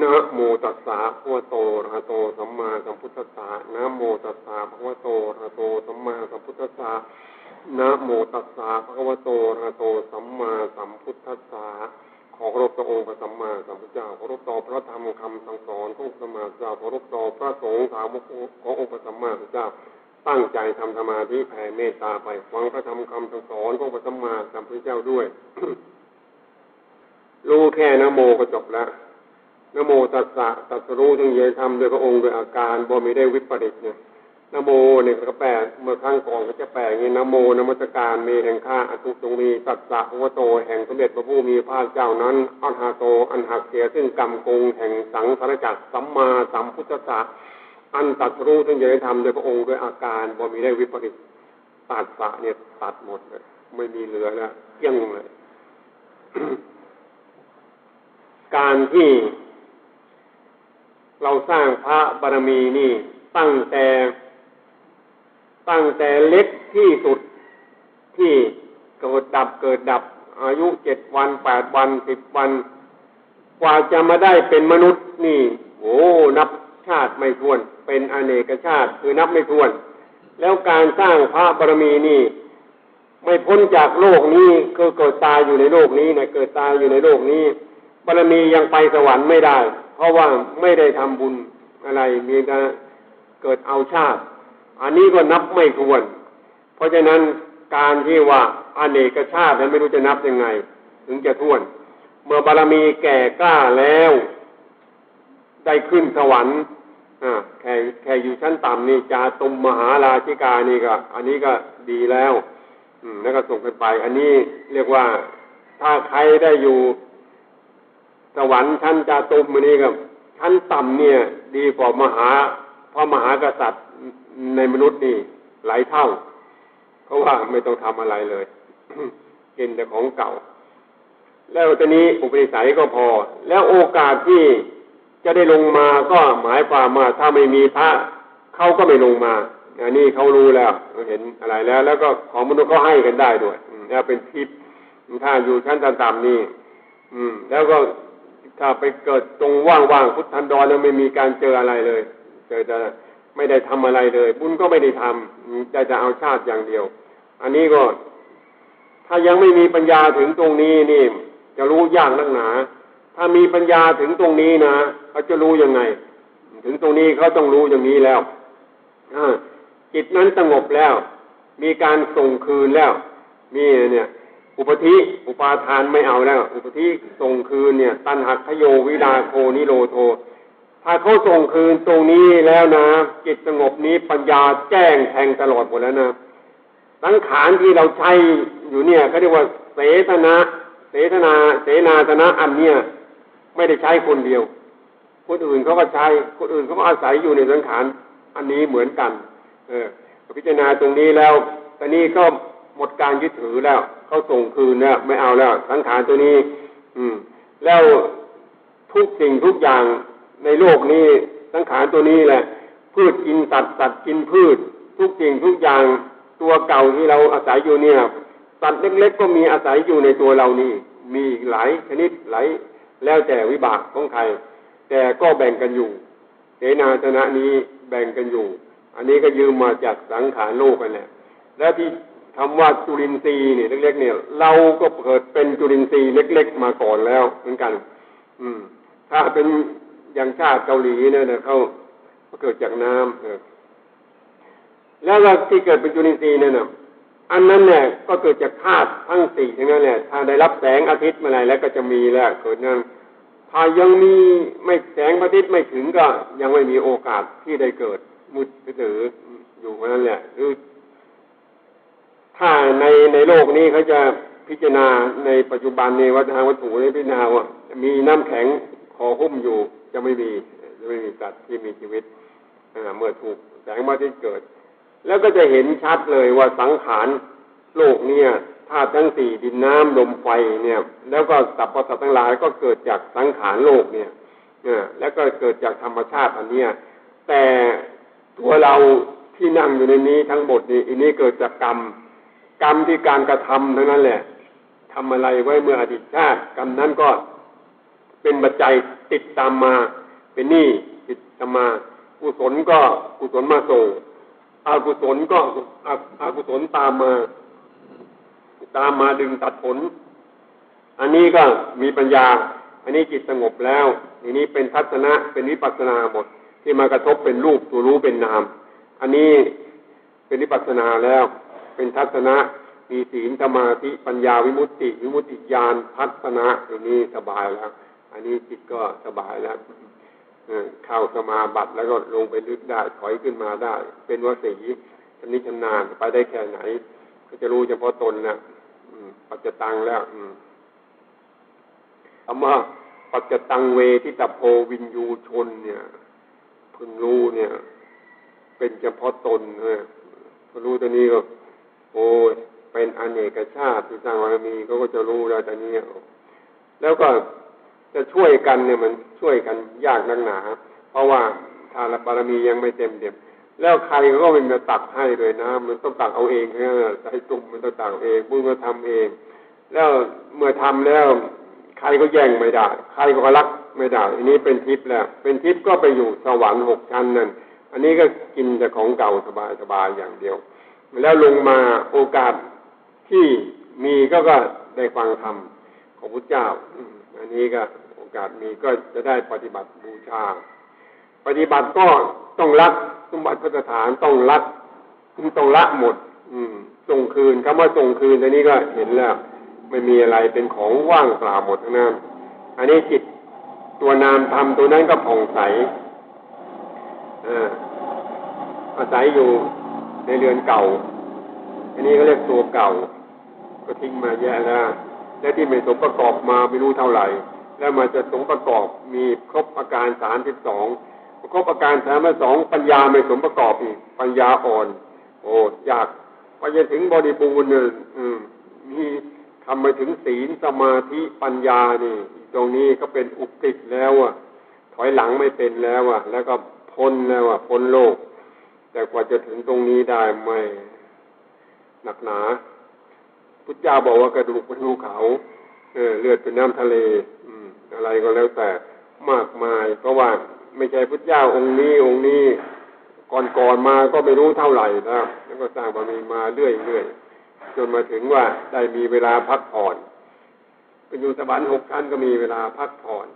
นะโมตัสสะภะคะวะโตอะระหะโตสัมมาสัมพุทธัสสะนะโมตัสสะภะคะวะโตอะระหะโตสัมมาสัมพุทธัสสะนะโมตัสสะภะคะวะโตอะระหะโตสัมมาสัมพุทธัสสะขอเคารพต่อองค์พระสัมมาสัมพุทธเจ้าเคารพต่อพระธรรมคำสั่งสอนของพระสัมมาสัมพุทธเจ้าเคารพต่อพระสงฆ์สาวกขององค์พระสัมมาสัมพุทธเจ้าตั้งใจทำสมาธิแผ่เมตตาไปฟังพระธรรมคำสั่งสอนของพระสัมมาสัมพุทธเจ้าด้วย รู้แค่นะโมก็จบแล้วนะโมตัสสะตรัสรู้ถึงเยธรรมโดยพระองค์โดยอาการบ่มีได้วิปริตเนี่ยนะโมเนี่ยก็แปลเมื่อครั้งก่อนก็จะแปลอย่างนี้นะโมนมัสการมีแห่งข้าอทุจงมีตัสสะภะคะวะโตแห่งสมเด็จพระผู้มีพระเจ้านั้นอัฏฐาโตอันหักเสียซึ่งกรรมกงแห่งสังสารจักรสัมมาสัมพุทธัสสะอันตรัสรู้ถึงเยธรรมโดยพระองค์โดยอาการบ่มีได้วิปริตตัสสะเนี่ยตัดหมดเลยไม่มีเหลือแล้วเกลี้ยงเลย การที่เราสร้างพระบารมีนี่ตั้งแต่เล็กที่สุดที่เกิดดับอายุ7 วัน8 วัน10 วันกว่าจะมาได้เป็นมนุษย์นี่โอ้นับชาติไม่ถ้วนเป็นอเนกชาติคือนับไม่ถ้วนแล้วการสร้างพระบารมีนี่ไม่พ้นจากโลกนี้คือเกิดตายอยู่ในโลกนี้นะเกิดตายอยู่ในโลกนี้บารมียังไปสวรรค์ไม่ได้เพราะว่าไม่ได้ทำบุญอะไรมีแต่เกิดเอาชาติอันนี้ก็นับไม่ถ้วนเพราะฉะนั้นการที่ว่าอเนกชาตินั้นไม่รู้จะนับยังไงถึงจะถ้วนเมื่อบารมีแก่กล้าแล้วได้ขึ้นสวรรค์แค่อยู่ชั้นต่ำนี่จาตุมมหาราชิกานี่ก็อันนี้ก็ดีแล้วแล้วก็ส่งไปอันนี้เรียกว่าถ้าใครได้อยู่สวรรค์ชั้นจาตุมนี่ก็ชั้นต่ำเนี่ยดีกว่าพระมหากษัตริย์ในมนุษย์นี่หลายเท่าเพราะว่าไม่ต้องทำอะไรเลย กินแต่ของเก่าแล้วตอนนี้อุปนิสัยก็พอแล้วโอกาสที่จะได้ลงมาก็หมายความว่าถ้าไม่มีพระเขาก็ไม่ลงมาอันนี้เขารู้แล้วเห็นอะไรแล้วก็ของมนุษย์เขาให้กันได้ด้วยแล้วเป็นทิพย์ถ้าอยู่ชั้นต่ำๆนี่แล้วก็ถ้าไปเกิดตรงว่างๆพุทธันดรแล้วไม่มีการเจออะไรเลยเจอจะไม่ได้ทำอะไรเลยบุญก็ไม่ได้ทำจะเอาชาติอย่างเดียวอันนี้ก็ถ้ายังไม่มีปัญญาถึงตรงนี้นี่จะรู้ยากนักหนาถ้ามีปัญญาถึงตรงนี้นะเขาจะรู้ยังไงถึงตรงนี้เขาต้องรู้อย่างนี้แล้วจิตนั้นสงบแล้วมีการส่งคืนแล้วมีเนี่ยอุปธิอุปาทานไม่เอาแล้วอุปธิส่งคืนเนี่ยตัณหักขโยวิดาโคนิโรโทถ้าเขาส่งคืนตรงนี้แล้วนะจิตสงบนี้ปัญญาแจ้งแทงตลอดหมดแล้วนะสังขารที่เราใช้อยู่เนี่ยเขาเรียกว่าเสนาสนะอันเนี้ยไม่ได้ใช้คนเดียวคนอื่นเขาก็ใช้คนอื่นเขาก็อาศัยอยู่ในสังขารอันนี้เหมือนกันพิจารณาตรงนี้แล้วตอนนี้ก็หมดการยึดถือแล้วเขาส่งคืนแล้วไม่เอาแล้วสังขารตัวนี้แล้วทุกสิ่งทุกอย่างในโลกนี้สังขารตัวนี้แหละพืชกินสัตว์กินพืชทุกสิ่งทุกอย่างตัวเก่าที่เราอาศัยอยู่เนี่ยสัตว์เล็กๆก็มีอาศัยอยู่ในตัวเรานี่มีหลายชนิดหลายแล้วแต่วิบากของใครแต่ก็แบ่งกันอยู่เสนาสนะนี้แบ่งกันอยู่อันนี้ก็ยืมมาจากสังขารโลกกันแหละและที่คำว่าจุลินทรีย์นี่เล็กๆเนี่ยเราก็เกิดเป็นจุลินทรีย์เล็กๆมาก่อนแล้วเหมือนกันถ้าเป็นอย่างชาติเกาหลีเนี่ยเขาเกิดจากน้ำแล้วที่เกิดเป็นจุลินทรีย์เนี่ยนะอันนั้นเนี่ยก็เกิดจากธาตุทั้งสี่ทั้งนั้นแหละถ้าได้รับแสงอาทิตย์เมื่อไหร่แล้วก็จะมีแล้วเกิดนั้นถ้ายังมีไม่แสงอาทิตย์ไม่ถึงก็ยังไม่มีโอกาสที่ได้เกิดมืดถืออยู่เพราะนั้นแหละหรือถ้าในโลกนี้เขาจะพิจารณาในปัจจุบันในทางวัตถุในพิจารณาว่ามีน้ำแข็งคอหุ้มอยู่จะไม่มีสัตว์ที่มีชีวิตเมื่อถูกแสงอาทิตย์เกิดแล้วก็จะเห็นชัดเลยว่าสังขารโลกเนี่ยธาตุทั้งสี่ดินน้ำลมไฟเนี่ยแล้วก็สรรพสัตว์ทั้งหลายก็เกิดจากสังขารโลกเนี่ยแล้วก็เกิดจากธรรมชาติอันเนี้ยแต่ตัวเราที่นั่งอยู่ในนี้ทั้งหมดนี่อันนี้เกิดจากกรรมที่การกระทำทั้งนั้นแหละทำอะไรไว้เมื่ออดีตชาติกรรมนั้นก็เป็นปัจจัย ติดตามมาเป็นหนี้ติดตามมากุศลก็กุศลมาส่งอกุศลก็อกุศลตามมาดึงตัดผลอันนี้ก็มีปัญญาอันนี้จิตสงบแล้วอันนี้เป็นทัศนะเป็นวิปัสสนาหมดที่มากระทบเป็นรูปตัวรู้เป็นนามอันนี้เป็นวิปัสสนาแล้วเป็นทัศนะมีศีลสมาธิปัญญาวิมุตติญาณทัศนะอันนี้สบายแล้วอันนี้จิตก็สบายแล้วเข้าสมาบัติแล้วก็ลงไปลึกได้ถอยขึ้นมาได้เป็นวสีชำนิชำนาญไปได้แค่ไหนก็จะรู้เฉพาะตนนะปัจจตังแล้วคำว่าปัจจตังเวทิตโพวินยูชนเนี่ยพึงรู้เนี่ยเป็นเฉพาะตนพอรู้ตัวนี้ก็โอ้ยเป็นอเนกชาติที่สร้างบารมีก็จะรู้แล้วแต่นี้แล้วก็จะช่วยกันเนี่ยมันช่วยกันยากนักหนาเพราะว่าทานบารมียังไม่เต็มแล้วใครก็ไม่มาตักให้เลยนะมันต้องตักเอาเองใจตุ่มมันต้องตักเองบุญก็ทำเองแล้วเมื่อทำแล้วใครก็แย่งไม่ได้ใครก็รักไม่ได้อันนี้เป็นทิพย์แล้วเป็นทิพย์ก็ไปอยู่สวรรค์6 ชั้นนั่นอันนี้ก็กินแต่ของเก่าสบายอย่างเดียวแล้วลงมาโอกาสที่มีก็ได้ฟังธรรมของพุทธเจ้าอันนี้ก็โอกาสมีก็จะได้ปฏิบัติบูชาปฏิบัติก็ต้องรักสมบัติพระสถานต้องรักต้องละหมดส่งคืนคำว่าส่งคืนอันนี้ก็เห็นแล้วไม่มีอะไรเป็นของว่างเปล่าหมดทั้งนั้นอันนี้จิตตัวนามธรรมตัวนั้นก็ผ่องใสอาศัยอยู่ในเรือนเก่าอันนี้เขาเรียกตัวเก่าก็ทิ้งมาแย่แล้วที่ไม่สมประกอบมาไม่รู้เท่าไหร่แล้วมาจะสมประกอบมีครบอาการ32ครบอาการ32ปัญญาไม่สมประกอบอีกปัญญาอ่อนโอ้ยากพอจะถึงบริบูรณ์มีทำมาถึงศีลสมาธิปัญญานี่ตรงนี้ก็เป็นอุกฤษแล้วถอยหลังไม่เป็นแล้วแล้วก็พ้นแล้วพ้นโลกแต่กว่าจะถึงตรงนี้ได้ไม่หนักหนาพุทธเจ้าบอกว่ากระดูกเป็นภูเขาเลือดเป็นน้ำทะเลอะไรก็แล้วแต่มากมายเพราะว่าไม่ใช่พุทธเจ้าองค์นี้ก่อนมาก็ไม่รู้เท่าไหร่แล้วก็สร้างบารมีมาเรื่อยจนมาถึงว่าได้มีเวลาพักผ่อนเป็นอยู่สวรรค์6 ชั้นก็มีเวลาพักผ่อน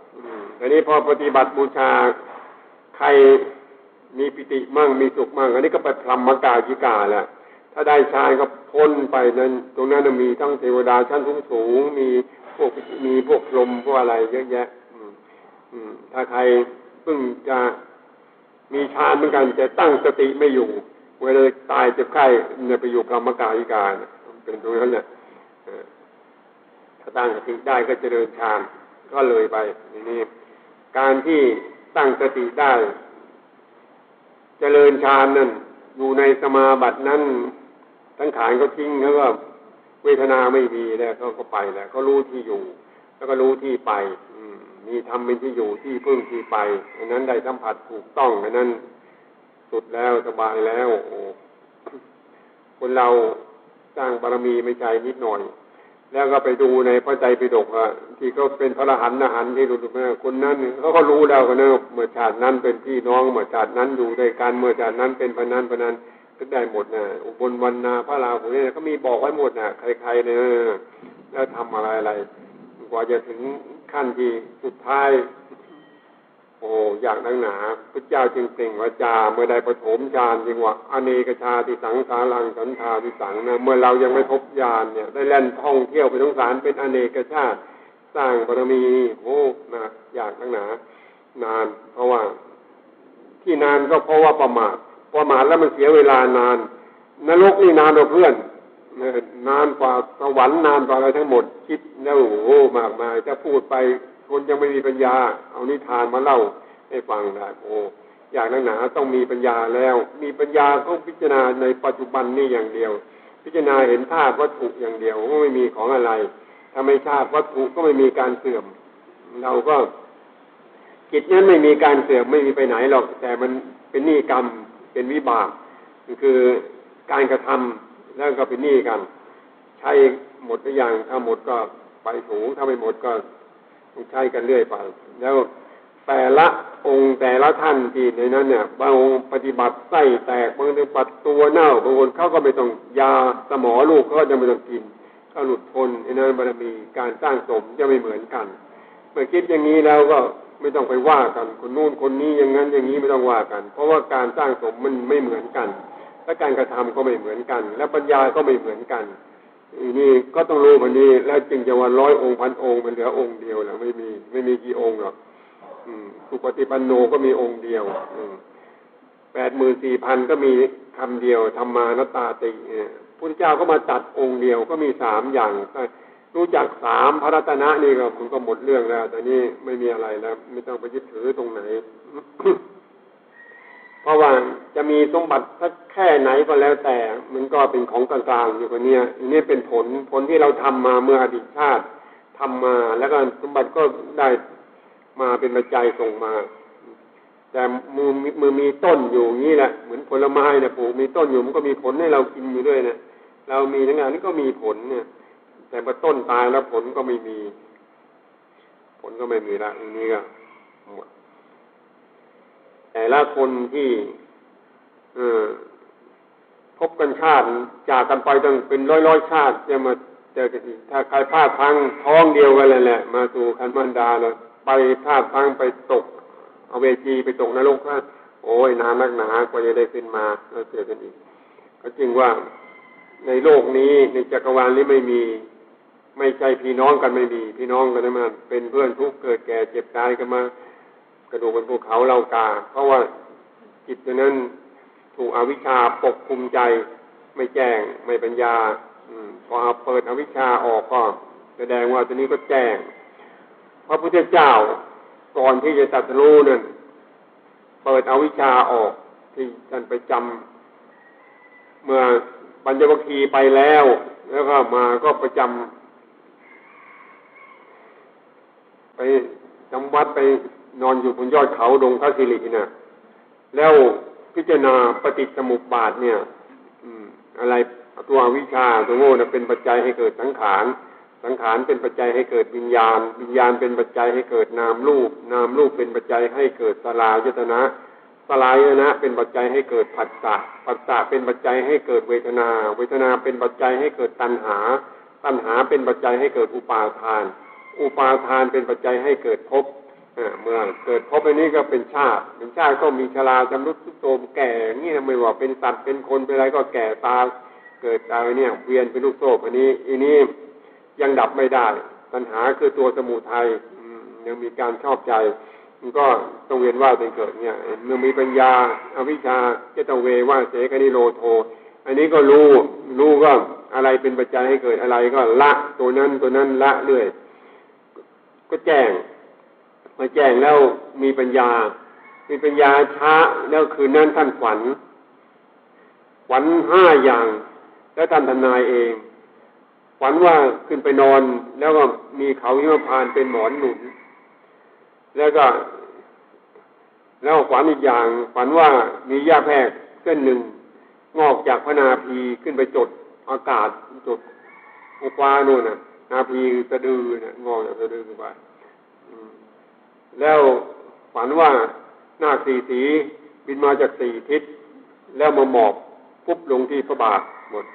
แต่นี้พอปฏิบัติบูชาใครมีปิติมั่งมีสุขมั่งอันนี้ก็ไปพรหมกายิกาแหละถ้าได้ฌานก็พ้นไปนั้นตรงนั้นมีทั้งเทวดาชั้นสูงมีพวกลมพวกอะไรเยอะแยะถ้าใครเพิ่งจะมีฌานเหมือนกันแต่ตั้งสติไม่อยู่เวลาตายเจ็บไข้เนี่ยไปอยู่พรหมกายิกาเป็นตรงนั้นเนี่ยถ้าตั้งสติได้ก็เจริญฌานก็เลยไปนี่การที่ตั้งสติได้เจริญฌานนั่นอยู่ในสมาบัตินั้นทั้งขานก็ทิ้งแล้วก็เวทนาไม่มีแล้วเขาก็ไปแล้วเขารู้ที่อยู่แล้วก็รู้ที่ไปมีธรรมเป็นที่อยู่ที่พึ่งที่ไปอันนั้นได้สัมผัสถูกต้องอันนั้นสุดแล้วสบายแล้วคนเราสร้างบารมีไม่ใช่นิดหน่อยแล้วก็ไปดูในพระไตรปิฎกที่เขาเป็นพระอรหันต์ที่รู้คนนั้นเขาก็รู้แล้วกันนะเมื่อชาตินั้นเป็นพี่น้องเมื่อชาตินั้นอยู่ด้วยกันเมื่อชาตินั้นเป็นพนันก็ได้หมดนะอุบลวรรณาพระราหุลเนี่ยเขามีบอกไว้หมดนะใครๆเนี่ยแล้วทำอะไรกว่าจะถึงขั้นที่สุดท้ายโอ้อยากนักหนาพระเจ้าจึงเปล่งวาจาเมื่อใดปฐมฌานจึงว่าอเนกชาติสังสารังสันธาติสังนะเมื่อเรายังไม่พบญาณเนี่ยได้แล่นท่องเที่ยวไปสงสารเป็นอเนกชาติสร้างบารมีโอ้นะอยากนักหนานานเพราะว่าที่นานก็เพราะว่าประมาทแล้วมันเสียเวลานานนรกนี่นานกว่าเพื่อนนานกว่าสวรรค์นานกว่าอะไรทั้งหมดคิดแล้วโอ้มากมายจะพูดไปคนยังไม่มีปัญญาเอานิทานมาเล่าให้ฟังได้โอ้อยากนักหนาต้องมีปัญญาแล้วมีปัญญาก็พิจารณาในปัจจุบันนี่อย่างเดียวพิจารณาเห็นธาตุวัตถุอย่างเดียวก็ไม่มีของอะไรถ้าไม่ธาตุวัตถุก็ไม่มีการเสื่อมเราก็จิตนั้นไม่มีการเสื่อมไม่มีไปไหนหรอกแต่มันเป็นหนี้กรรมเป็นวิบากคือการกระทำแล้วก็เป็นหนี้กันใช้หมดหรือยังถ้าหมดก็ไปถูถ้าไม่หมดก็ต้องใช้กันเรื่อยไปแล้ว แต่ละองค์แต่ละท่านที่ในนั้นเนี่ยบางองค์ปฏิบัติไส้แตกบางทีปัดตัวเน่าบางคนเขาก็ไม่ต้องยาสมอลูกเขาจะไม่ต้องกินก็หลุดพ้นในนั้นบารมีการสร้างสมจะไม่เหมือนกันเมื่อคิดอย่างนี้แล้วก็ไม่ต้องไปว่ากันคนนู้นคนนี้อย่างนั้นอย่างนี้ไม่ต้องว่ากัน เพราะว่าการสร้างสมมันไม่เหมือนกันและการกระทำก็ไม่เหมือนกันและปัญญาก็ไม่เหมือนกันนี่ก็ต้องรู้มันนี้แล้วจึงจะว่า100 องค์1,000 องค์มันเหลือองค์เดียวแล้วไม่มีกี่องค์หรอกสุปฏิปันโนก็มีองค์เดียว84,000ก็มีคำเดียวธรรมานัตตาติพุทธเจ้าก็มาจัดองค์เดียวก็มี3อย่างรู้จัก3พระรัตนะนี่ก็มันก็หมดเรื่องแล้วแต่นี่ไม่มีอะไรแล้วไม่ต้องไปยึดถือตรงไหน เพราะว่าจะมีสมบัติสักแค่ไหนก็แล้วแต่มันก็เป็นของกลางๆอยู่คนนี้นี่เป็นผลที่เราทำมาเมื่ออดีตชาติทำมาแล้วก็สมบัติก็ได้มาเป็นปัจจัยส่งมาแต่มือมีต้นอยู่อย่างนี้แหละเหมือนผลไม้นะปลูกมีต้นอยู่มันก็มีผลให้เรากินอยู่ด้วยนะเรามีทั้งงานนี้ก็มีผลเนี่ยแต่พอต้นตายแล้วผลก็ไม่มีละอันนี้ก็หมดแต่ละคนที่พบกันชาติจากกันไปตั้งเป็นร้อยชาติจะมาเจอกันอีกถ้าใครพลาดพลั้งท้องเดียวกันเลยแหละมาสู่คันมันดาแล้วไปพลาดพลั้งไปตกเอาเวจีไปตกนรกก็โอ้ยนานนักหนากว่าจะได้ขึ้นมาแล้วเจอกันอีกก็จริงว่าในโลกนี้ในจักรวาลนี้ไม่ใช่พี่น้องกันไม่มีพี่น้องกันนะมันเป็นเพื่อนทุกข์เกิดแก่เจ็บตายกันมากระดูกเป็นภูเขาเหล่ากาเพราะว่าจิตนั้นถูกอวิชชาปกคลุมใจไม่แจ้งไม่ปัญญาพอเปิดอวิชชาออกก็แสดงว่าตอนนี้ก็แจ้งพระพุทธเจ้าก่อนที่จะตรัสรู้นั่นเปิดอวิชชาออกที่ท่านไปจำเมื่อปัญจวัคคีย์ไปแล้วก็มาก็ประจำไปจำวัดไปนอนอยู่บนยอดเขาดงพระสิริน่ะแล้วพิจารณาปฏิสมุปบาทเนี่ยอะไรตัวอวิชชาตัวโง่น่ะเป็นปัจจัยให้เกิดสังขารสังขารเป็นปัจจัยให้เกิดวิญญาณวิญญาณเป็นปัจจัยให้เกิดนามรูปนามรูปเป็นปัจจัยให้เกิดสลายตนะสลายตนะเป็นปัจจัยให้เกิดผัสสะผัสสะเป็นปัจจัยให้เกิดเวทนาเวทนาเป็นปัจจัยให้เกิดตัณหาตัณหาเป็นปัจจัยให้เกิดอุปาทานอุปาทานเป็นปัจจัยให้เกิดภพเมื่อเกิดภพอันนี้ก็เป็นชาติก็มีชราจำรุดทรุดโทรมแก่นี่ไม่ว่าเป็นสัตว์เป็นคนเป็นอะไรก็แก่ตายเกิดตายเนี่ยเวียนเป็นลูกโซ่อันนี้ยังดับไม่ได้ปัญหาคือตัวสมุทัยยังมีการชอบใจมันก็ต้องเวียนว่ายเป็นเกิดเนี่ยเมื่อมีปัญญาอวิชชาเจตเวว่าเสกนิโรโทอันนี้ก็รู้ก็อะไรเป็นปัจจัยให้เกิดอะไรก็ละตัวนั้นละเรื่อยก็แจ้งมาแจ้งแล้วมีปัญญาช้าแล้วคืนนั้นท่านฝัน5 อย่างแล้วท่านทำนายเองฝันว่าขึ้นไปนอนแล้วก็มีเขาหิมพานต์เป็นหมอนหนุนแล้วฝันอีกอย่างฝันว่ามีหญ้าแพรกเส้นหนึ่งงอกจากพระนาภีขึ้นไปจดอากาศจดอุปาโน่นน่ะนาภีสะดือน่ะงอกจากสะดือขึ้นไปแล้วฝันว่านาค4 สีบินมาจาก4 ทิศแล้วมาหมอบปุ๊บลงที่พระบาทหมด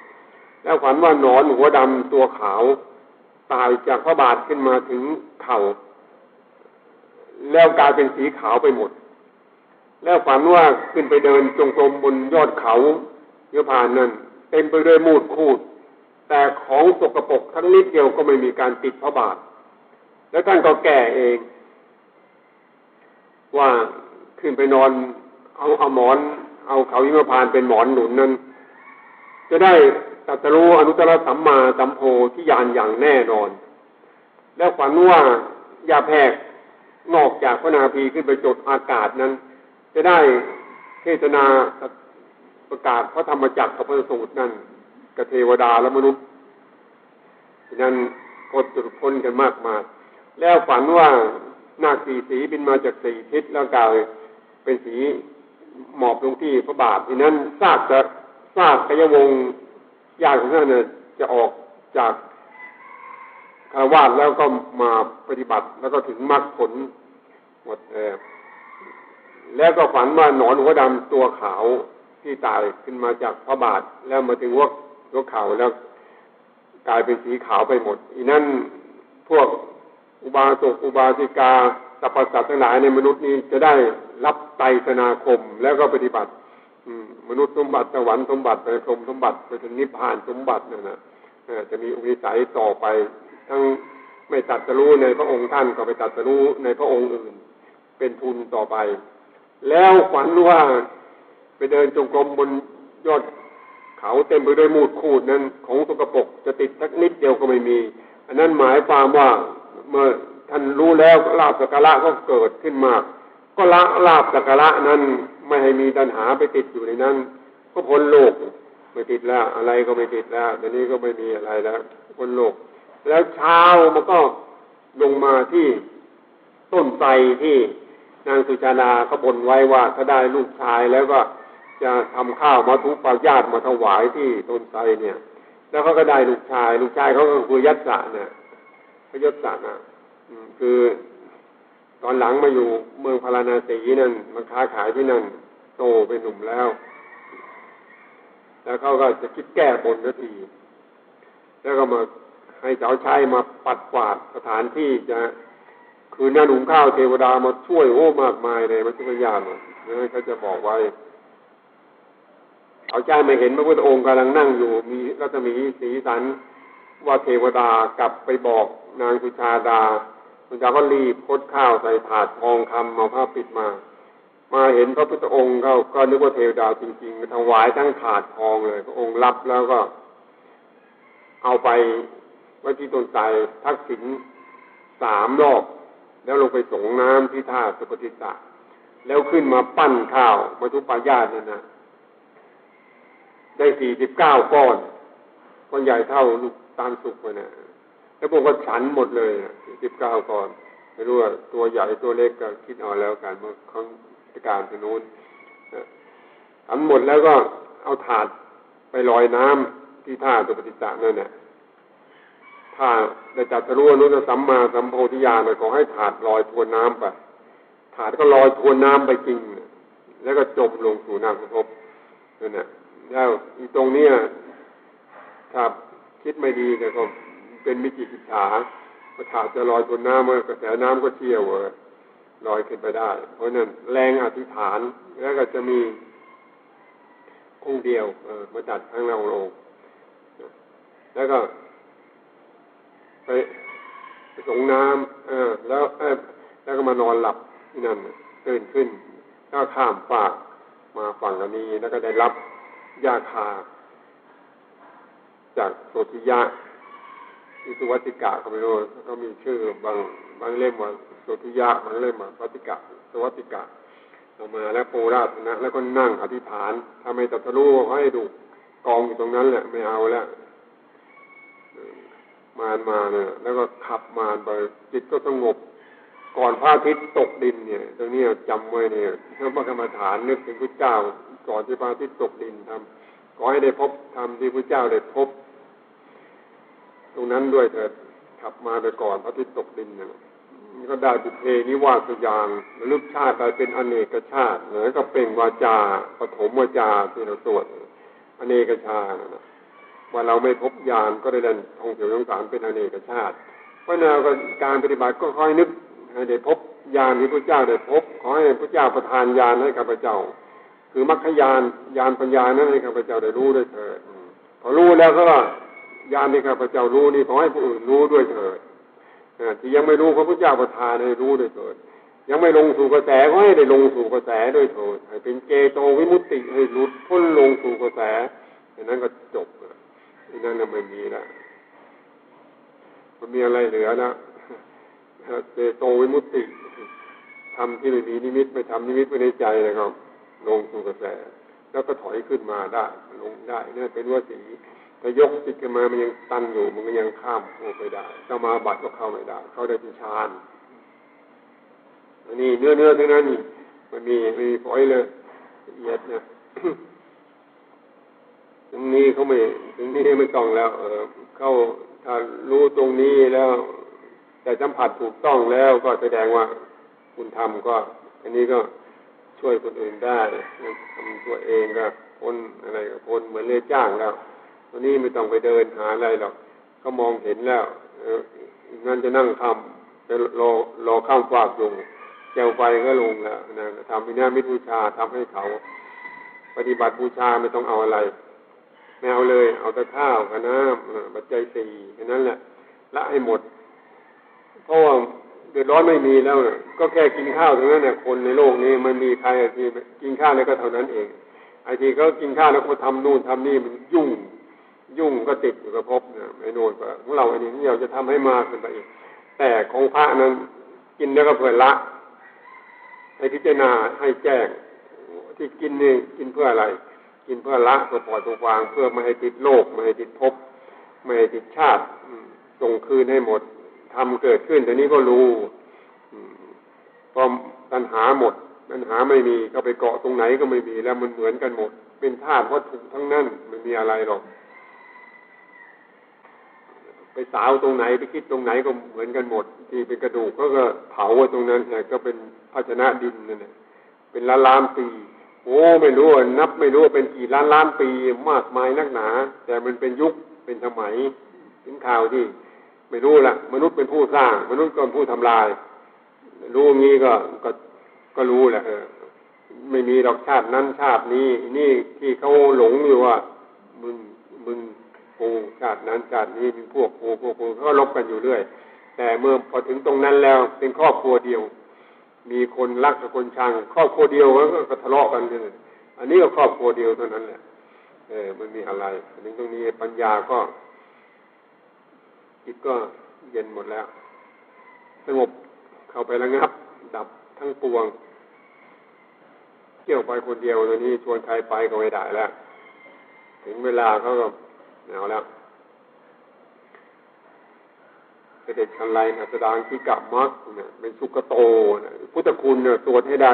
แล้วฝันว่าหนอนหัวดำตัวขาวตายจากพระบาทขึ้นมาถึงเข่าแล้วกลายเป็นสีขาวไปหมดแล้วฝันว่าขึ้นไปเดินจงกรมบนยอดเขาเยอะผ่านนั่นเต็มไปด้วยมูดคูดแต่ของสกปรกทั้งนิดเดียวก็ไม่มีการติดพระบาทแล้วท่านก็แก้เองว่าขึ้นไปนอนเอาหมอนเอาเขาหิมพานต์เป็นหมอนหนุนนั้นจะได้ตรัสรู้อนุตตรสัมมาสัมโพธิญาณอย่างแน่นอนแล้วฝันว่าหญ้าแพรกงอกจากพระนาภีขึ้นไปจดอากาศนั้นจะได้เทศนาประกาศพระธรรมจักรกับพระสูตรนั้นกับเทวดาและมนุษย์นั้นก็จุดพ้นกันมากมายแล้วฝันว่านาค4 สีบินมาจาก4 ทิศแล้วกลายเป็นสีหมอบลงที่พระบาทที่นั้นซากกยาวงศ์ญาติของท่านเนี่ยจะออกจากคฤหัสถ์แล้วก็มาปฏิบัติแล้วก็ถึงมรรคผล หมดแล้วก็ฝันว่าหนอนหัวดำตัวขาวที่ตายขึ้นมาจากพระบาทแล้วมาถึงหัวเข่าแล้วกลายเป็นสีขาวไปหมดอีนั่นพวกอุบาสกอุบาสิกาสรรพสัตว์ทั้งหลายในมนุษย์นี้จะได้รับไตรสนาคมแล้วก็ปฏิบัติมนุษย์สมบัติสวรรค์สมบัติไปพรหมสมบัติไปถึงนิพพานสมบัตินั่นนะจะมีอุปนิสัยต่อไปทั้งไม่ตรัสรู้ในพระองค์ท่านก็ไปตรัสรู้ในพระองค์อื่นเป็นทุนต่อไปแล้วฝันว่าไปเดินจงกรมบนยอดเขาเต็มไปด้วยมูดคูดนั้นของสกปรกจะติดสักนิดเดียวก็ไม่มีอันนั้นหมายความว่าเมื่อท่านรู้แล้วลาภสักการะก็เกิดขึ้นมาก็ละลาภสักการะนั้นไม่ให้มีตัณหาไปติดอยู่ในนั้นก็พ้นโลกไม่ติดแล้วอะไรก็ไม่ติดแล้วเดี๋ยวนี้ก็ไม่มีอะไรแล้วพ้นโลกแล้วเช้ามันก็ลงมาที่ต้นไทรที่นางสุชาดาเขาบ่นไว้ว่าถ้าได้ลูกชายแล้วก็จะทำข้าวมัทุปายาตมาถวายที่ต้นไทรเนี่ยแล้วเขาก็ได้ลูกชายเขาก็คือยัสสะเนี่ยพระยศสะนะคือตอนหลังมาอยู่เมืองพาราณสีนั่นมาค้าขายที่นั่นโตเป็นหนุ่มแล้วเขาก็จะคิดแก้บนทันทีแล้วก็มาให้เจ้าชายมาปัดกวาดสถานที่จะคือหน้าหนุ่มข้าวเทวดามาช่วยมากมายเลยมันทุกอย่างนั่นเขาจะบอกไว้เอาใจไม่เห็นพระพุทธองค์กำลังนั่งอยู่มีรัศมีสีสันว่าเทวดากลับไปบอกนางสุชาดาก็รีบพดข้าวใส่ถาดทองคำเอาผ้าปิดมาเห็นพระพุทธองค์ก็นึกว่าเทวดาจริงๆถวายทั้งถาดทองเลยพระองค์รับแล้วก็เอาไปไว้ที่ต้นไทรทักษิณ3 รอบแล้วลงไปส่งน้ำที่ท่าสุปฏิสสะแล้วขึ้นมาปั้นข้าวมัทุปายาตเนี่ยนะได้49 ก้อนใหญ่เท่าลูกตาลสุกเลยนะแล้วพวกก็ฉันหมดเลย49 ก้อนไม่รู้ว่าตัวใหญ่ตัวเล็กก็คิดเอาแล้วกันเมื่อครั้งการที่นู้นฉันหมดแล้วก็เอาถาดไปลอยน้ำที่ท่าสุปฏิสสะนั่นแหละถ้าได้จัดตรู้นุสสัมมาสัมโพธิญาณขอให้ถาดลอยทวนน้ำไปถาดก็ลอยทวนน้ำไปจริงแล้วก็จมลงสู่น้ำภพนั่นแหละแล้วอีตรงนี้ถ้าคิดไม่ดีก็เป็นมิจฉาพอถาดจะลอยทวนน้ำกระแสน้ำก็เชี่ยวลอยขึ้นไปได้เพราะนั้นแรงอธิษฐานแล้วก็จะมีองค์เดียวมาจัดข้างเราลงแล้วก็ไปส่งน้ำแล้วก็มานอนหลับที่นั่นตื่นขึ้นก็ข้ามฝากมาฝั่งอันนี้แล้วก็ได้รับยาคาจากโสธิยะอิสุวัติกะเขาไม่รู้เขามีชื่อบางเล่มว่าโสธิยะบางเล่มว่าวัติกะสวัติกะออกมาแล้วโปราชนะแล้วก็นั่งอธิษฐานถ้าไม่ตรัสรู้เขาให้ดูกองอยู่ตรงนั้นแหละไม่เอาแล้วมาเนี่ยแล้วก็ขับมารไปจิตก็สงบก่อนพระอาทิตย์ตกดินเนี่ยตรงนี้จำไว้เนี่ยพระกรรมฐานนึกถึงพระเจ้าก่อนที่พระอาทิตย์ตกดินทำขอให้ได้พบธรรมที่พระเจ้าได้พบตรงนั้นด้วยเถิดขับมาไปก่อนพระอาทิตย์ตกดินเนี่ยก็ได้บุพเพนิวาสญาณระลึกชาติไปเป็นอเนกชาติแล้วก็เป็นวาจาปฐมวาจาที่เราสวดอเนกชาติว่าเราไม่พบญาณก็ได้เดินท่องเที่ยวสงสารเป็นอเนกชาติเพราะแนวการปฏิบัติก็ค่อยนึกให้ได้พบญาณที่พระเจ้าได้พบขอให้พระเจ้าประทานญาณให้ข้าพเจ้าคือมรรคญาณญาณปัญญานั้นให้ข้าพเจ้าได้รู้ด้วยเถิดพอรู้แล้วก็ญาณที่ข้าพเจ้ารู้นี่ขอให้ผู้อื่นรู้ด้วยเถิดที่ยังไม่รู้พระพุทธเจ้าประทานให้รู้ด้วยเถิดยังไม่ลงสู่กระแสก็ให้ได้ลงสู่กระแสด้วยเถิดให้เป็นเจโตวิมุตติให้หลุดพ้นลงสู่กระแสอย่างนั้นก็จบที่นั่นไม่มีแล้วมันมีอะไรเหลือนะเจโตวิมุตติทำที่ไม่มีนิมิตไม่ทำนิมิตไว้ในใจเลยครับลงสู่กระแสแล้วก็ถอยขึ้นมาได้ลงได้เนี่ยเป็นวสีถ้ายกจิตขึ้นมามันยังตันอยู่มันก็ยังข้ามโลกไปได้สมาบัติก็เข้าไม่ได้เข้าได้ที่ฌานอันนี้เนื้อทั้งนั้นนี่มันมีฝอยเลยละเอียดนะตรงนี้เขาไม่ตรงนี้ไม่ต้องแล้วเข้าถ้ารู้ตรงนี้แล้วแต่สัมผัสถูกต้องแล้วก็แสดงว่า คุณทำก็อันนี้ก็ช่วยคนอื่นได้ทำตัวเองก็พ้นอะไรก็พ้นเหมือนเลี้ยจ้างแล้ววันนี้ไม่ต้องไปเดินหาอะไรหรอกเขามองเห็นแล้วงั้นจะนั่งทำจะรอข้ามฟากอยู่แก้วไฟก็ลงแล้วนะทำวิญญาณมิตรบูชาทำให้เขาปฏิบัติบูชาไม่ต้องเอาอะไรไม่เอาเลยเอาแต่ข้าวกับน้ำปัจจัยสี่แค่นั้นแหละละให้หมดเพราะว่าเดือดร้อนไม่มีแล้วก็แค่กินข้าวเท่านั้นเนี่ยคนในโลกนี้มันมีใครที่กินข้าวแล้วก็เท่านั้นเองไอ้ที่เขากินข้าวแล้วเขาทำนู่นทำนี่มันยุ่งก็ติดอยู่กับภพเนี่ยไอ้โน่นก็ของเราอันนี้เราจะทำให้มากขึ้นไปอีกแต่ของพระนั้นกินแล้วก็เพื่อละให้พิจารณาให้แจ้งที่กินนี่กินเพื่ออะไรกินเพื่อละเพื่อปล่อยตัววางเพื่อไม่ให้ติดโลกไม่ให้ติดภพไม่ให้ติดชาติส่งคืนให้หมดทำเกิดขึ้นแต่นี้ก็รู้พอตัณหาหมดตัณหาไม่มีก็ไปเกาะตรงไหนก็ไม่มีแล้วมันเหมือนกันหมดเป็นธาตุวัตถุทั้งนั้นไม่มีอะไรหรอกไปสาวตรงไหนไปคิดตรงไหนก็เหมือนกันหมดที่เป็นกระดูกก็เผาไว้ตรงนั้นแต่ก็เป็นภาชนะดินนั่นแหละเป็นล้านปีโอ้ไม่รู้นับไม่รู้เป็นกี่ล้านปีมากมายนักหนาแต่มันเป็นยุคเป็นสมัยถึงข่าวที่ไม่รู้ละมนุษย์เป็นผู้สร้างมนุษย์ก็เป็นผู้ทำลายรู้งี้ก็รู้แหละไม่มีดอกชาตินั้นชาตินี้นี่ที่เขาหลงอยู่ว่ามึงกูชาตินั้นชาตินี้มีพวกกูเขาก็ลบกันอยู่เรื่อยแต่เมื่อพอถึงตรงนั้นแล้วเป็นครอบครัวเดียวมีคนรักกับคนชังครอบครัวเดียวก็ทะเลาะกันเลยอันนี้ก็ครอบครัวเดียวเท่านั้นแหละมันมีอะไรถึงตรงนี้ปัญญาก็จิตก็เย็นหมดแล้วสงบเข้าไประงับดับทั้งปวงเที่ยวไปคนเดียวตอนนี้ชวนใครไปก็ไม่ได้แล้วถึงเวลาเขาก็เอาแล้วเสด็จคันไลอัสดางที่กับมรรคเนี่ยเป็นสุกโตพุทธคุณเนี่ยสวดให้ได้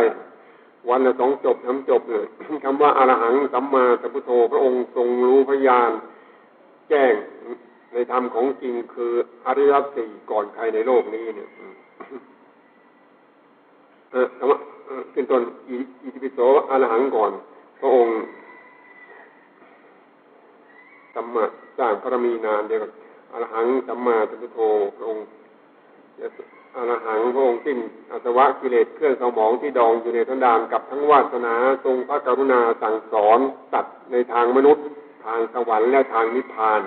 วันละ2 จบ3 จบเลย คำว่าอรหังสัมมาสัมพุทโธพระองค์ทรงรู้พยานแจ้งในธรรมของจริงคืออริยสัจ4ก่อนใครในโลกนี้เนี่ยคำว่าขึ้นต้นอิติปิโสอรหังก่อนพระองค์สัมมาสร้างพระมีนานเดียวกันอรหังสัมมาสัมพุทโธพระองค์อรหังพระองค์สิ้นอาสวะกิเลสเครื่องสมองที่ดองอยู่ในทันดานกับทั้งวาสนาทรงพระกรุณาสั่งสอนสัตว์ในทางมนุษย์ทางสวรรค์และทางนิพพาน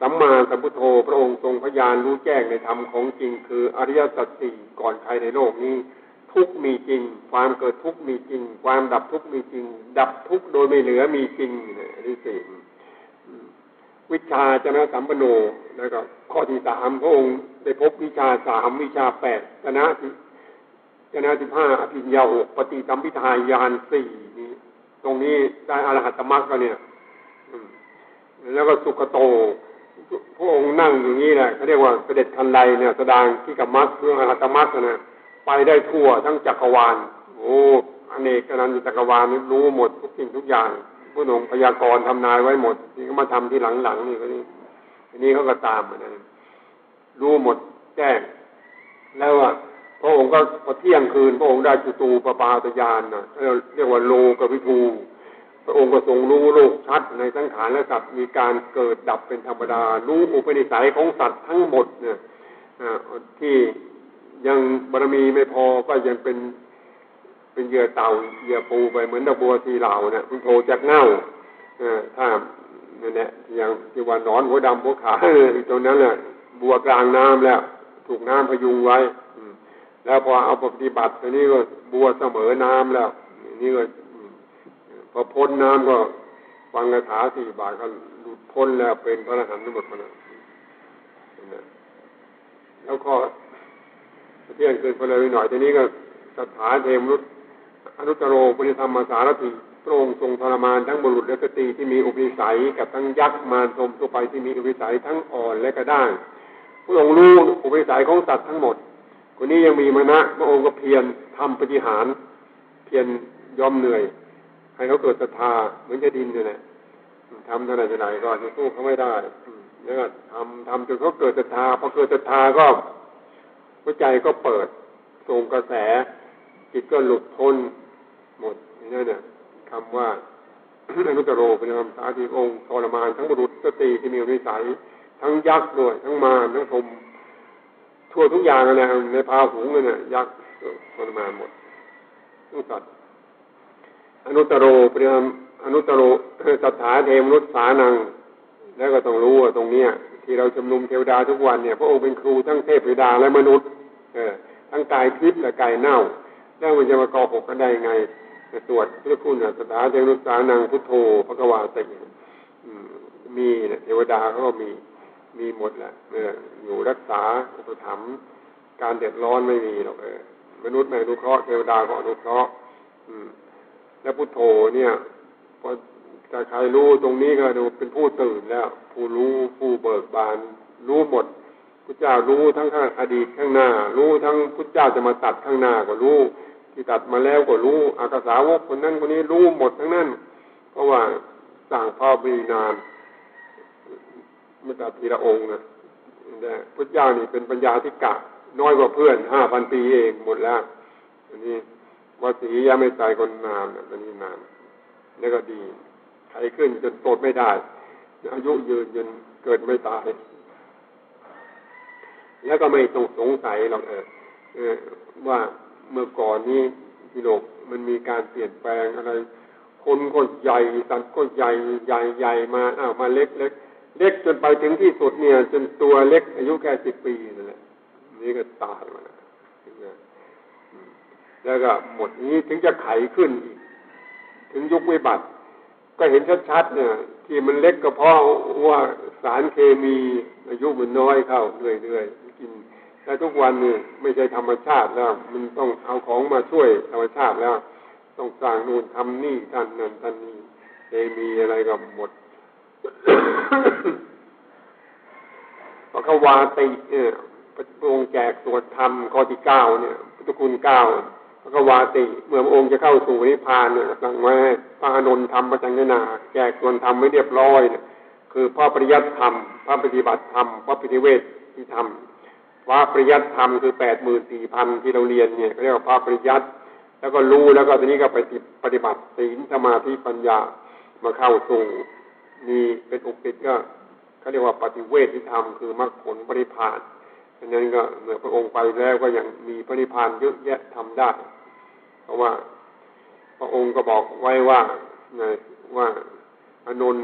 สัมมาสัมพุทโธพระองค์ทรงพยานรู้แจ้งในธรรมของจริงคืออริยสัจ4ก่อนใครในโลกนี้ทุกข์มีจริงความเกิดทุกข์มีจริงความดับทุกข์มีจริงดับทุกข์โดยไม่เหลือมีจริงอันที่4วิชาจนะสัมปโนแล้วก็ข้อที่3พระองค์ได้พบวิชา3วิชา8จนะ15อภิญญา6ปฏิสัมภิทาญาณ4นี้ตรงนี้ได้อรหัตตมรรคเนี่ยแล้วก็สุขโตพระองค์นั่งอยู่นี้แหละเขาเรียกว่าเสด็จคันไลเนี่ยแสดงที่กับมรรคเรื่องอรหัตตมรรคนะไปได้ทั่วทั้งจักรวาลโอ้อเนกอนันตจักรวาลนี่รู้หมดทุกสิ่งทุกอย่างพระองค์พยากรณ์ทำนายไว้หมดนี่ก็มาทำที่หลังๆนี่ก็นี่อันนี้เขาก็ตามนะรู้หมดแจ้งแล้วพระองค์ก็พอเที่ยงคืนพระองค์ได้จุตูปปาตญาณนะเรียกว่าโลกวิทูพระองค์ก็ทรงรู้โลกชัดในสังขารและสัตว์มีการเกิดดับเป็นธรรมดารู้อุปนิสัยของสัตว์ทั้งหมดเนี่ยที่ยังบารมีไม่พอก็ยังเป็นเหยื่อเต่าเหยื่อปูไปเหมือนดอกบัวสีเหล่าเนี่ยคุณโผล่จากเง่าถ้าเนี่ยอย่างที่ว่าหนอนหัวดำหัวขาวตรงนั้นแหละบัวกลางน้ำแล้วถูกน้ำพยุงไว้แล้วพอเอาปฏิบัติตัวนี้ก็บัวเสมอน้ำแล้วนี่ก็พอพ้นน้ำก็ฟังคาถา4 บาทก็หลุดพ้นแล้วเป็นพระอรหันต์ทั้งหมดนะแล้วก็เที่ยงคืนไปเลยหน่อยทีนี้ก็สถาเทมนุษย์อนุตตโรปุริธรรมสารถิพระองค์ทรงทรมานทั้งบุรุษและสตรีที่มีอุปนิสัยกับทั้งยักษ์มารพรหมทั่วไปที่มีอุปนิสัยทั้งอ่อนและกระด้างพระองค์รู้อุปนิสัยของสัตว์ทั้งหมดคนนี้ยังมีมนะพระองค์ก็เพียรทำปฏิหารเพียรยอมเหนื่อยให้เขาเกิดศรัทธาเหมือนจะดินเนี่ยแหละทำเท่าไหร่ก็จะสู้เขาไม่ได้แล้วก็ทำจนเขาเกิดศรัทธาพอเกิดศรัทธาก็หัวใจก็เปิด ส่งกระแสจิตก็หลุดพ้นหมดนั่นน่ะคำว่า อนุตตโรเป็นคำสาธิองค์ทรมานทั้งบุรุษสตรีที่มีวิสัยทั้งยักษ์ด้วยทั้งมารทั้งพรหมทั่วทุกอย่างนะในพาหุงนั่นน่ะยักษ์ทรมานหมดทุกสัตว์อนุตตโรเป็นคำอนุตตโรสัทธาเทมนุษสานังแล้วก็ต้องรู้ว่าตรงเนี้ยที่เราชุมนุมเทวดาทุกวันเนี่ยพระองค์เป็นครูทั้งเทพเทวดาและมนุษย์ทั้งกายทิพย์และกายเน่าแล้วมันจะมาก่อหกกันได้ไงสวดพระคุณสัทธาเทวนุษสานังพุทโธภควาติมีเทวดาเขาก็มีหมดแหละอยู่รักษาอุปถัมภ์การเดือดร้อนไม่มีหรอกมนุษย์ไม่อนุเคราะห์เทวดาก็อนุเคราะห์และพุทโธเนี่ยพอถ้าใครรู้ตรงนี้ก็ดูเป็นผู้ตื่นแล้วผู้รู้ผู้เบิกบานรู้หมดพุทธเจ้ารู้ทั้งอดีตข้างหน้ารู้ทั้งพุทธเจ้าจะมาตัดข้างหน้าก็รู้ที่ตัดมาแล้วก็รู้อากาสาวกคนนั้นคนนี้รู้หมดทั้งนั้นเพราะว่าสร้างภาพวิญญาณไม่ตัดทีละองค์นะพุทธเจ้านี่เป็นปัญญาธิกะน้อยกว่าเพื่อน 5,000 ปีเองหมดแล้วอันนี้ว่าสียาไม่ใจคนนานอันนี้นานแล้วก็ดีไขขึ้นจนโตดไม่ได้อายุยืนจนเกิดไม่ตายแล้วก็ไม่ต้องสงสัยหรอกว่าเมื่อก่อนนี้ที่โลกมันมีการเปลี่ยนแปลงอะไรคนก็ใหญ่สัตว์ก็ใหญ่ใหญ่มามาเล็กจนไปถึงที่สุดเนี่ยจนตัวเล็กอายุแค่10 ปีนั่นแหละนี่ก็ตายมาแล้วก็หมดนี้ถึงจะไขขึ้นอีกถึงยุควิบัติก็เห็นชัดๆเนี่ยที่มันเล็กก็เพราะว่าสารเคมีอายุมันน้อยเข้าเรื่อยๆกินแต่ทุกวันนี่ไม่ใช่ธรรมชาติแล้วมันต้องเอาของมาช่วยธรรมชาติแล้วต้องสร้างนู่นทำนี่ท่านนั่นท่านนี่เคมีอะไรก็หมด พระวาติพระองค์แจกสวดธรรมข้อที่9เนี่ยพุทธคุณ9พระวาติเมื่อพระองค์จะเข้าสู่นิพพานเนี่ยสั่งไว้พระอานนท์ทำประจังนาแจกส่วนธรรมไว้เรียบร้อยเนี่ยคือพระปริยัติธรรมพระปฏิบัติธรรมพระปฏิเวทที่ธรรมพระปริยัติธรรมคือ 84,000 ที่เราเรียนเนี่ยเรียกว่าพระปริยัติแล้วก็รู้แล้วก็ทีนี้ก็ไปปฏิบัติศีลสมาธิปัญญามาเข้าสู่มีเป็นอุปติก็เขาเรียกว่าปฏิเวทที่ธรรมคือมรรคผลปริภาณฉะนั้นก็เมื่อพระองค์ไปแล้วก็ยังมีปริภาณเยอะแยะทำได้เพราะว่าพระองค์ก็บอกไว้ว่าอานนท์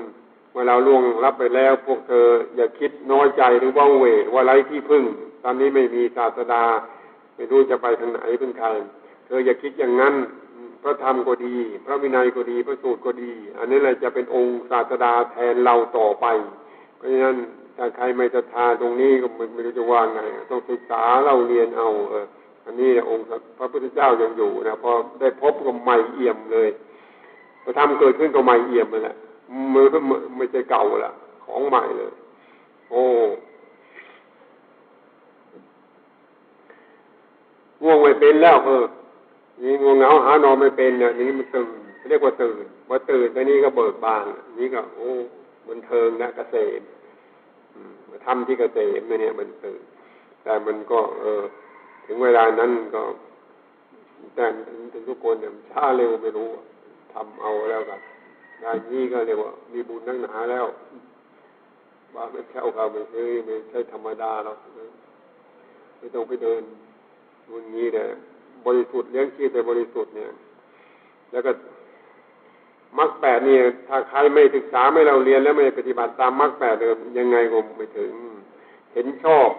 เมื่อเราล่วงรับไปแล้วพวกเธออย่าคิดน้อยใจหรือว่าเวว่าไร้ที่พึ่งตอนนี้ไม่มีศาสดาไม่รู้จะไปทางไหนเป็นใครเธออย่าคิดอย่างนั้นพระธรรมก็ดีพระวินัยก็ดีพระสูตรก็ดีอันนี้แหละจะเป็นองค์ศาสดาแทนเราต่อไปเพราะฉะนั้นถ้าใครไม่ศรัทธาตรงนี้ก็ไม่รู้จะว่าไงต้องศึกษาเล่าเรียนเอาอันนี้องค์พระพุทธเจ้ายังอยู่นะพอได้พบก็ใหม่เอี่ยมเลยพระธรรมเกิดขึ้นก็ใหม่เอี่ยมเลยแหละมือไม่ใช่เก่าละของใหม่เลยโอ้ง่วงไม่เป็นแล้วนี่ง่วงเหงาหานอนไม่เป็นเนี่ยนี่มันตื่นเรียกว่าตื่นว่าตื่นตอนนี้ก็เบิกบานนี่ก็โอ้มันเทิงนะเกษมทำที่เกษมเนี่ยมันตื่นแต่มันก็ถึงเวลานั้นก็แต่ถึงทุกคนเนี่ยช้าเร็วไม่รู้ทำเอาแล้วกันงานนี้ก็เรียกว่ามีบุญนักหนาแล้วว่าไม่แค่เอาไม่ใช่ธรรมดาหรอกไม่ต้องไปเดินวันนี้เนี่ยบริสุทธิ์เลี้ยงชีพแต่บริสุทธิ์เนี่ยแล้วก็มรรค8นี่ถ้าใครไม่ศึกษาไม่เราเรียนแล้วไม่ปฏิบัติตามมรรค8เดิมยังไงก็ไม่ถึงเห็นชอบ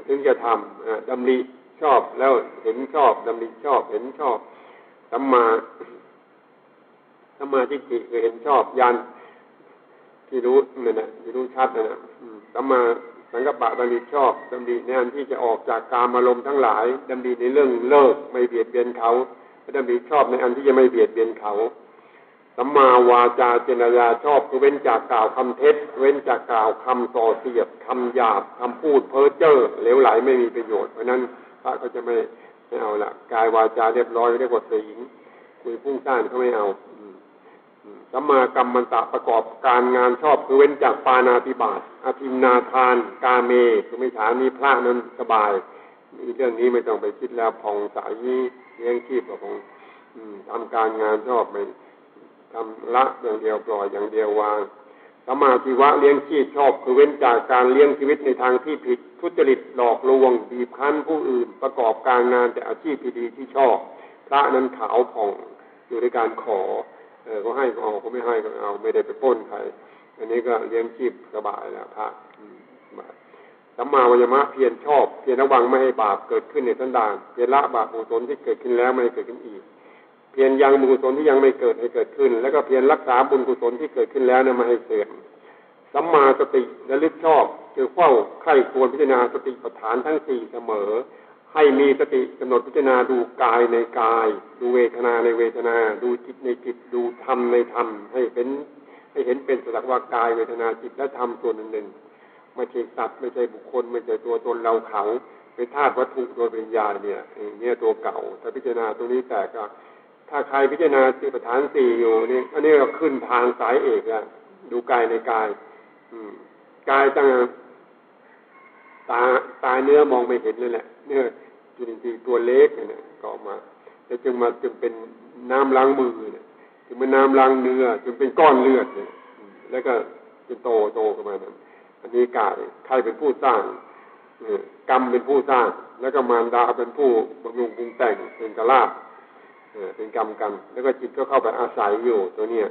ถึงจะทำดำริชอบแล้วเห็นชอบดำริชอบเห็นชอบสัมมาทิฏฐิคือเห็นชอบญาณที่รู้นั่นน่ะที่รู้ชัดนั่นน่ะสัมมาสังกัปปะดำริชอบดำริในอันที่จะออกจากกามอารมณ์ทั้งหลายดำริในเรื่องเลิกไม่เบียดเบียนเขาดำริชอบในอันที่จะไม่เบียดเบียนเขาสัมมาวาจาเจตนาชอบคือเว้นจากกล่าวคำเท็จเว้นจากกล่าวคำส่อเสียดคำหยาบคำพูดเพ้อเจ้อเหลวไหลไม่มีประโยชน์เพราะนั้นพระก็จะไม่เอาละกายวาจาเรียบร้อยเรียกว่าศีลคุยพุ่งซ่านเขาไม่เอาสัมมากัมมันตะประกอบการงานชอบคือเว้นจากปาณาติบาตอทินนาทานกาเมคือไม่ฉามีพระนั้นสบาย มีเรื่องนี้ไม่ต้องไปคิดแล้วผ่องใสเลี้ยงชีพกับของทำการงานชอบไม่ทำละอย่างเดียวปล่อยอย่างเดียววางสัมมาชีวะเลี้ยงชีพชอบคือเว้นจากการเลี้ยงชีวิตในทางที่ผิดทุจริตหลอกลวงบีบคั้นผู้อื่นประกอบการงานแต่อาชีพที่ดีที่ชอบพระนั้นขาวผ่องอยู่ในการขอเขาให้ก็เอาเขาไม่ให้ก็เอาไม่ได้ไปปล้นใครอันนี้ก็เลี้ยงชีพสบายแล้วพระสัมมาวิญญาเพียรชอบเพียรระวังไม่ให้บาปเกิดขึ้นในสันดานเพียรละบาปอกุศลที่เกิดขึ้นแล้วไม่ให้เกิดขึ้นอีกเพียรยังบุญกุศลที่ยังไม่เกิดให้เกิดขึ้นแล้วก็เพียรรักษาบุญกุศลที่เกิดขึ้นแล้วไม่ให้เสื่อมสัมมาสติระลึกชอบคือเฝ้าใคร่ควรพิจารณาสติปัฏฐานทั้งสี่เสมอให้มีสติกำหนดพิจารณาดูกายในกายดูเวทนาในเวทนาดูจิตในจิตดูธรรมในธรรมให้เห็นเป็นสภาวะกายเวทนาจิตและธรรมส่วนหนึ่งไม่ใช่สัตว์ไม่ใช่บุคคลไม่ใช่ตัวตนเราเขาเป็นธาตุวัตถุโดยปัญญาเนี่ยตัวเก่าถ้าพิจารณาตรงนี้แต่ก็ถ้าใครพิจารณาสติปัฏฐานสี่อยู่นี่อันนี้เราขึ้นทางสายเอกแล้วดูกายในกายกายตั้งตาเนื้อมองไม่เห็นเลยแหละเนื้อจุลินทรีย์ตัวเล็กเนี่ยก็ออกมาแต่จึงเป็นน้ำล้างมือเนี่ยจึงเป็นน้ำล้างเนื้อจึงเป็นก้อนเลือดเนี่ยแล้วก็จะโตขึ้นมานั้นอันนี้กายใครเป็นผู้สร้างกรรมเป็นผู้สร้างแล้วก็มารดาเป็นผู้บำรุงปรุงแต่งเป็นกะลาเป็นกรรมกันแล้วก็จิตก็เข้าไปอาศัยอยู่ตัวเนี้ย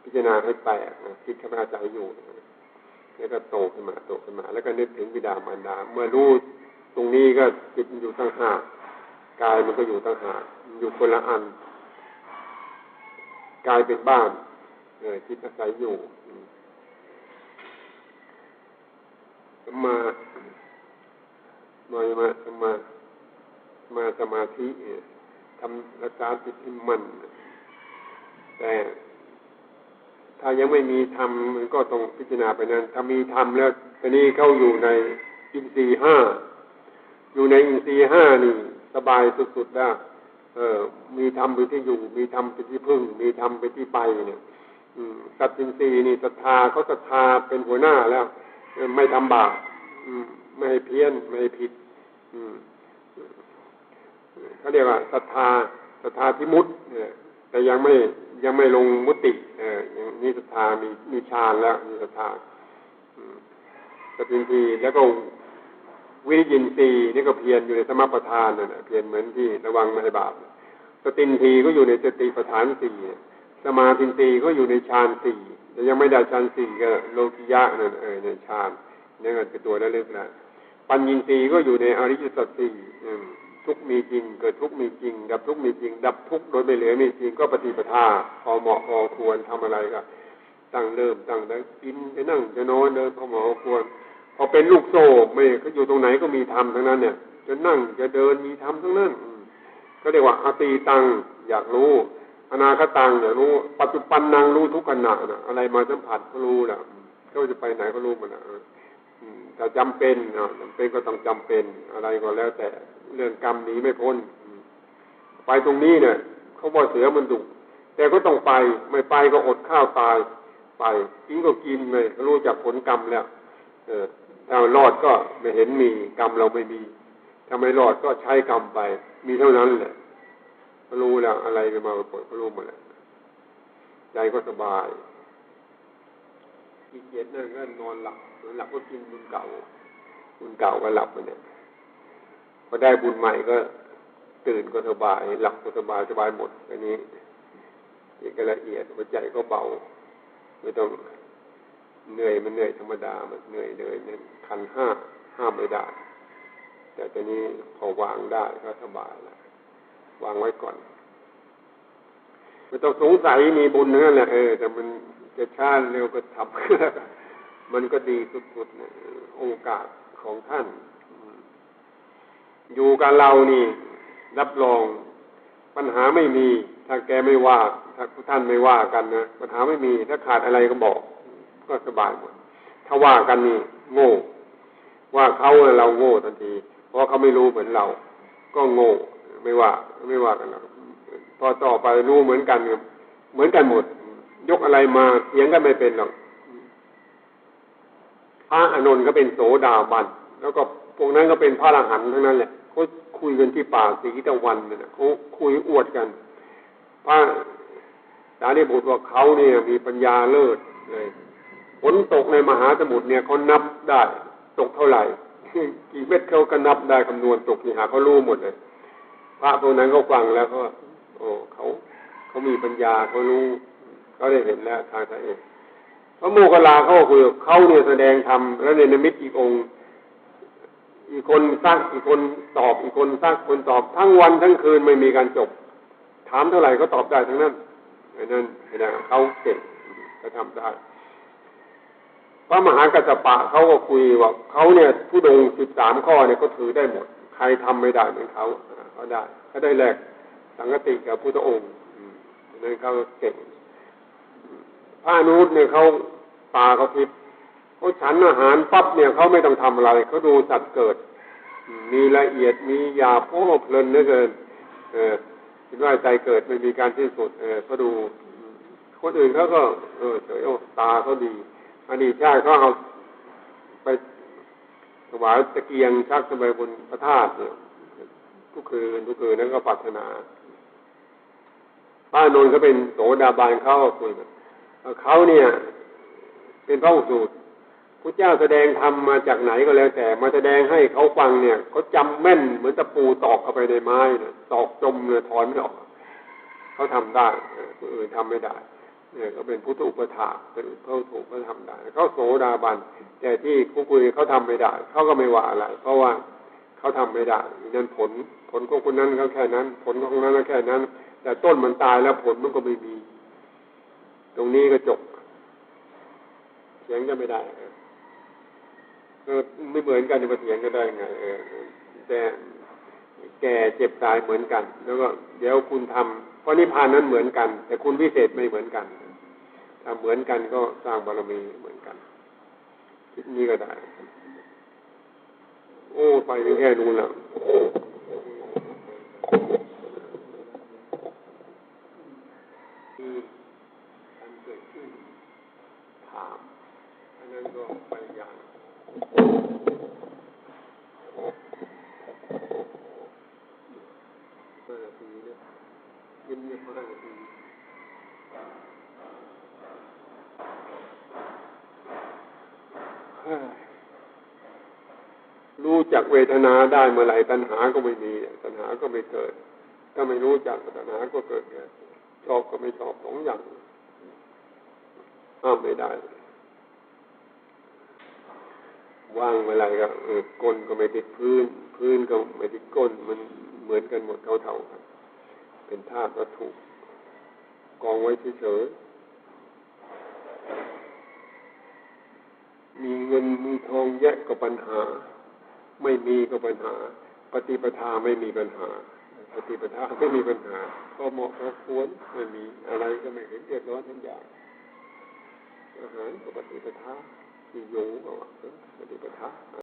พิจารณาให้แตกจิตเข้าไปอาศัยอยู่แล้วก็โตขึ้นมาแล้วก็นึกถึงบิดามารดาเมื่อรู้ตรงนี้ก็จิตอยู่ต่างหากกายมันก็อยู่ต่างหากอยู่คนละอันกายเป็นบ้านจิตอาศัยอยู่มาสมาธิทำรักษาจิตให้มั่นแต่ถ้ายังไม่มีธรรมมันก็ต้องพิจารณาไปนั้นถ้ามีธรรมแล้วตอนนี้เข้าอยู่ในอินทรีย์ห้าอยู่ในอินทรีย์ห้านี่สบายสุดๆแล้วมีธรรมเป็นที่อยู่มีธรรมเป็นที่พึ่งมีธรรมเป็นที่ไปเนี่ยสัตตินทรีย์นี่ศรัทธาเขาศรัทธาเป็นหัวหน้าแล้วไม่ทำบาปไม่ให้เพี้ยนไม่ให้ผิดเขาเรียกว่าศรัทธาที่มุตแต่ยังไม่ลงมุติอย่างนี้ศรัทธามีฌานแล้วมีศรัทธาสตินทรีย์แล้วก็วิริยินทรีย์นี่ก็เพียรอยู่ในสมปัฏฐานนั่นแหละเพียรเหมือนที่ระวังไม่ให้บาปสตินทรีย์ก็อยู่ในสติปัฏฐานสี่สมาธินทรีย์ก็อยู่ในฌานสี่แต่ยังไม่ได้ฌานสี่ก็โลกิยะนั่นในฌานนี่ก็เป็นตัวระลึกนะปัญญินทรีย์ก็อยู่ในอริยสัจสี่ทุกมีจริงเกิดทุกมีจริงดับทุกมีจริงดับทุกโดยไม่เหลือมีจริงก็ปฏิปทาพอเหมาะพอควรทำอะไรก็ตั้งแต่กินจะนั่งจะนอนเดินพอเหมาะพอควรพอเป็นลูกโซ่ไม่เขาอยู่ตรงไหนก็มีธรรมทั้งนั้นเนี่ยจะนั่งจะเดินมีธรรมทั้งนั้นก็เรียกว่าอตีตังอยากรู้อนาคตังอยากรู้ปัจจุบันนังรู้ทุกขณะนะอะไรมาสัมผัสก็รู้แหละเขาจะไปไหนก็รู้หมดนะแต่จำเป็นก็ต้องจำเป็นอะไรก็แล้วแต่เรื่องกรรมหนีไม่พ้นไปตรงนี้เนี่ยเขาบอกเสือมันดุแต่ก็ต้องไปไม่ไปก็อดข้าวตายไปกินก็กินเลยรู้จักผลกรรมแล้วถ้ารอดก็ไม่เห็นมีกรรมเราไม่มีถ้าไม่รอดก็ใช้กรรมไปมีเท่านั้นแหละก็รู้แล้วอะไรไปมาปวดก็รู้หมดแล้วใจก็สบายขี้เกียจนั่งก็นอนหลับก็กินบุญเก่าก็หลับไปเนี่ยพอได้บุญใหม่ก็ตื่นก็สบายหลับก็สบายหมดอันนี้จิตก็ละเอียดหัวใจก็เบาไม่ต้องเหนื่อยมันเหนื่อยธรรมดามันเหนื่อยเลยเนี่ยขันธ์ห้าห้ามไม่ได้แต่ตอนนี้พอวางได้ก็สบายแล้ววางไว้ก่อนไม่ต้องสงสัยมีบุญนั่นแหละแต่มันจะช้าเร็วก็ทำ มันก็ดีสุดๆเนี่ยโอกาสของท่านอยู่กับเรานี่รับรองปัญหาไม่มีถ้าแกไม่ว่าถ้าท่านไม่ว่ากันนะปัญหาไม่มีถ้าขาดอะไรก็บอกก็สบายหมดถ้าว่ากันนี่โง่ว่าเขาเราโง่ทันทีเพราะเขาไม่รู้เหมือนเราก็โง่ไม่ว่ากันหรอกพอต่อไปรู้เหมือนกันหมดยกอะไรมาเถียงกันไม่เป็นหรอกพระอานนท์ก็เป็นโสดาบันแล้วก็พวกนั้นก็เป็นพระอรหันต์ทั้งนั้นแหละ เขาคุยกันที่ป่าสีตะวันเนี่ยเขาคุยอวดกันพระสารีบุตรว่าเขาเนี่ยมีปัญญาเลิศเลยฝนตกในมหาสมุทรเนี่ยเขานับได้ตกเท่าไหร่กี่เม็ดเขาก็นับได้คำนวณตกกี่หาเขารู้หมดเลยพระพวกนั้นเขาฟังแล้วก็โอ้เขามีปัญญาเขารู้เขาได้เห็นแล้วทางตัวเองพระโมคคัลลาเขาคุยเขาเนี่ยแสดงธรรมแล้วในนิมิตอีกองค์อีกคนซักอีกคนตอบอีกคนซักคนตอบทั้งวันทั้งคืนไม่มีการจบถามเท่าไหร่ก็ตอบได้ทั้งนั้นนั่นเขาเก่งเขาทำได้พระมหากัสสปะเขาก็คุยว่าเขาเนี่ยธุดงค์13 ข้อเนี่ยก็ถือได้หมดใครทำไม่ได้เหมือนเขาได้เขาได้แลกสังฆติกับพุทธองค์นั่นเขาเก่งพระอนุรุตเนี่ยเขาตาเขาทิพย์เขาฉันอาหารปั๊บเนี่ยเขาไม่ต้องทำอะไรเขาดูสัตว์เกิดมีละเอียดมีหยาบโอ้เพลินเหลือเกินคิดว่าใจเกิดไม่มีการสิ้นสุดเขาดูคนอื่นเขาก็เฉยตาเขาดีอดีตชาติเขาเอาไปถวายตะเกียงชักขึ้นไปบนพระธาตุเนี่ยทุกคืนนั้นก็ปรารถนาพระอานนท์ก็เป็นโสดาบันเขาก็คุยกันเขาเนี่ยเป็นพระอุสูตพระเจ้าแสดงธรรมมาจากไหนก็แล้วแต่มาแสดงให้เขาฟังเนี่ยเขาจำแม่นเหมือนตะปูตอกเข้าไปในไม้เนี่ยตอกจมเลยถอนไม่ออกเขาทำได้คนอื่นทำไม่ได้เนี่ยก็เป็นพุทธอุปถากเป็นพระถูกเขาทำได้เขาโสดาบันแต่ที่ผู้คุยเขาทำไม่ได้เขาก็ไม่ว่าอะไรเพราะว่าเขาทำไม่ได้นั่นผลของคนนั้นเขาแค่นั้นผลของคนนั้นแค่นั้นแต่ต้นมันตายแล้วผลมันก็ไม่มีตรงนี้ก็จบเถียงกันไม่ได้ไม่เหมือนกันจะมาเถียงกันได้ไงแต่แก่เจ็บตายเหมือนกันแล้วก็เดี๋ยวคุณทำเพราะนิพพานนั้นเหมือนกันแต่คุณวิเศษไม่เหมือนกันถ้าเหมือนกันก็สร้างบารมีเหมือนกันคิดนี้ก็ได้โอ้ไปแค่นู้นแล้วที่การเกิดขึ้นถามอันนั้นก็ไปอย่าง5 นาทีเนี่ยเงียบๆ5 นาทีรู้จักเวทนาได้เมื่อไหร่ตัณหาก็ไม่มีตัณหาก็ไม่เกิดถ้าไม่รู้จักตัณหาก็เกิดชอบก็ไม่ชอบ2 อย่างห้ามไม่ได้ว่างเมื่อไหร่ก็ก้นก็ไม่ติดพื้นก็ไม่ติดก้นมันเหมือนกันหมดเท่าๆกันเป็นธาตุวัตถุกองไว้เฉยๆมีเงินมีทองแยะก็ปัญหาไม่มีก็ปัญหาปฏิปทาไม่มีปัญหาปฏิปทาไม่มีปัญหาก็เหมาะพอควรไม่มีอะไรก็ไม่เห็นเดือดร้อนทั้งอย่างอาหารก็ปฏิปทาที่อยู่ก็ปฏิปทา